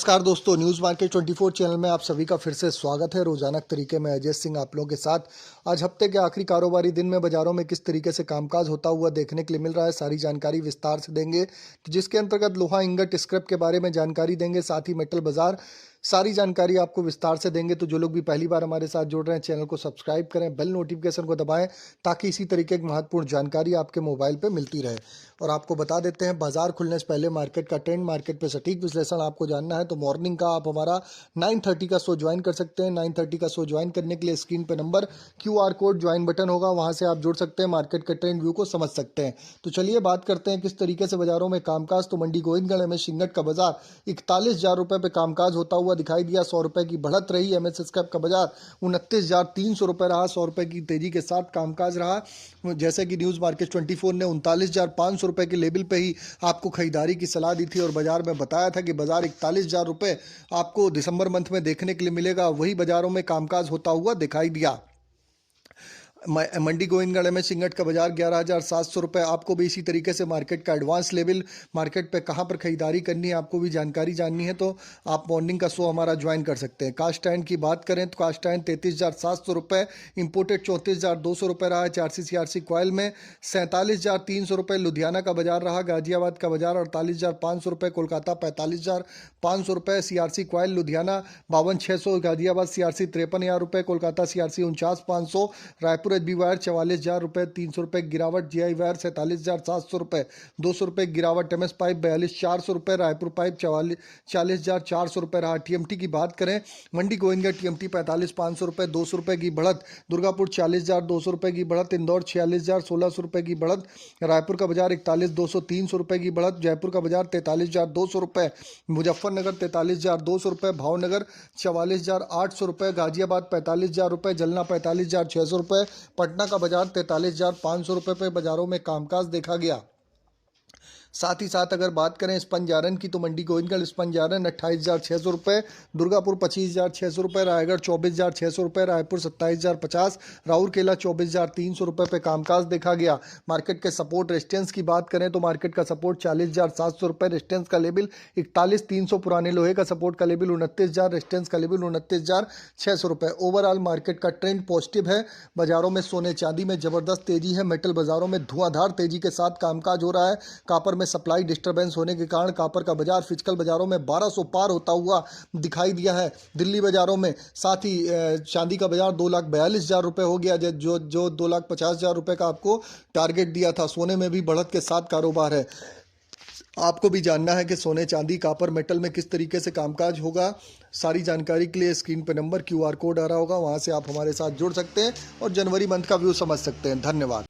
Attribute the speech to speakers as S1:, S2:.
S1: नमस्कार दोस्तों, news market 24 channel में आप सभी का फिर से स्वागत है। रोजाना तरीके में अजय सिंह आप लोगों के साथ। आज हफ्ते के आखिरी कारोबारी दिन में बाजारों में किस तरीके से कामकाज होता हुआ देखने के लिए मिल रहा है, सारी जानकारी विस्तार से देंगे। तो जिसके अंतर्गत लोहा इंगट स्क्रैप के बारे में जानकारी देंगे, साथ ही मेटल बाजार सारी जानकारी आपको विस्तार से देंगे। तो जो लोग भी पहली बार हमारे साथ जुड़ रहे हैं, चैनल को सब्सक्राइब करें, बेल नोटिफिकेशन को दबाएं ताकि इसी तरीके की महत्वपूर्ण जानकारी आपके मोबाइल पे मिलती रहे। और आपको बता देते हैं, बाजार खुलने से पहले मार्केट का ट्रेंड, मार्केट पे सटीक विश्लेषण आपको जानना है तो मॉर्निंग का आप हमारा 9:30 का शो ज्वाइन कर सकते हैं। 9:30 का शो ज्वाइन करने के लिए स्क्रीन पे number QR code join button होगा, वहां से आप जुड़ सकते हैं, मार्केट के ट्रेंड व्यू को समझ सकते हैं। तो चलिए बात करते हैं किस तरीके से बाजारों में कामकाज। तो मंडी गोविंदगढ़ में सिंगट का बाजार 41,000 रुपए पे कामकाज होता हुआ दिखाई दिया। 100 रुपए की बढ़त रही। MS स्क्रैप का बाजार 29,300 रुपए रहा। 100 रुपए की तेजी के साथ कामकाज रहा। जैसे कि न्यूज़ मार्केट 24 ने 39,500 रुपए के लेवल पे ही आपको खरीदारी की सलाह दी थी और बाजार में बताया था कि बाजार 41,000 रुपए आपको दिसंबर मंथ में देखने के लिए मिलेगा। वही बाजारों में कामकाज होता हुआ दिखाई दिया। मंडी गोविंदगढ़ में सिंगट का बाजार 11,700 रुपये। आपको भी इसी तरीके से मार्केट का एडवांस लेवल, मार्केट पे कहाँ पर खरीदारी करनी है, आपको भी जानकारी जाननी है तो आप मॉर्निंग का शो हमारा ज्वाइन कर सकते हैं। कास्ट आयरन की बात करें तो कास्ट आयरन 33,700 रुपये, इंपोर्टेड 34,200 रुपये रहा है। 4CC कॉयल में 47,300 रुपये लुधियाना का बाजार रहा। गाजियाबाद का बाजार 48,500 रुपये, कोलकाता 45,500 रुपये। CRC coil Ludhiana 52,600, Ghaziabad CRC 53,000 रुपये, Kolkata CRC 49,500, Raipur HB wire 44,000 रुपये, 300 रुपये गिरावट। GI वायर 47,700 रुपये, 200 रुपये गिरावट। MS पाइप 42,400 रुपये, रायपुर पाइप 40,400 रुपये रहा। TMT की बात करें, मंडी गोविंदगढ़ TMT 45,500 रुपये, 200 रुपये की बढ़त। दुर्गापुर 40,200 रुपये की बढ़त। इंदौर 46,1600 रुपये की बढ़त। रायपुर का बाजार 41,200, 300 रुपये की बढ़त। जयपुर का बाजार 43,200 रुपये, मुजफ्फरनगर 43,200 रुपये, भावनगर 44,800 रुपये, गाजियाबाद 45,000 रुपये, जलना 45,600 रुपये, पटना का बाजार 43,500 रुपये पे बाजारों में कामकाज देखा गया। साथ ही साथ अगर बात करें स्पंज आयरन की तो मंडी गोविंदगढ़ स्पंज आयरन 28,600 रुपये, दुर्गापुर 25,600 रुपये, रायगढ़ 24,600 रुपये, रायपुर 27,050, राउरकेला 24,300 रुपये पे कामकाज देखा गया। मार्केट के सपोर्ट रेजिस्टेंस की बात करें तो मार्केट का सपोर्ट 40,700 रुपये, रेजिस्टेंस का लेवल 41,300, पुराने लोहे का सपोर्ट का लेवल 29,000, रेजिस्टेंस का लेवल 29,600 रुपये। ओवरऑल मार्केट का ट्रेंड पॉजिटिव है। बाजारों में सोने चांदी में जबरदस्त तेजी है। मेटल बाजारों में धुआंधार तेजी के साथ कामकाज हो रहा है। कापर में सप्लाई डिस्टरबेंस होने के कारण कापर का बाजार फिजिकल बाजारों में 1200 पार होता हुआ दिखाई दिया है। दिल्ली बाजारों में साथ ही चांदी का बाजार 2,42,000 रुपये हो गया, जो 2,50,000 रुपये का आपको टारगेट दिया था। सोने में भी बढ़त के साथ कारोबार है। आपको भी जानना है कि सोने चांदी कापर मेटल में किस तरीके से कामकाज होगा। सारी जानकारी के लिए स्क्रीन पर नंबर QR कोड आ रहा होगा, वहां से आप हमारे साथ जुड़ सकते हैं और जनवरी मंथ का व्यू समझ सकते हैं। धन्यवाद।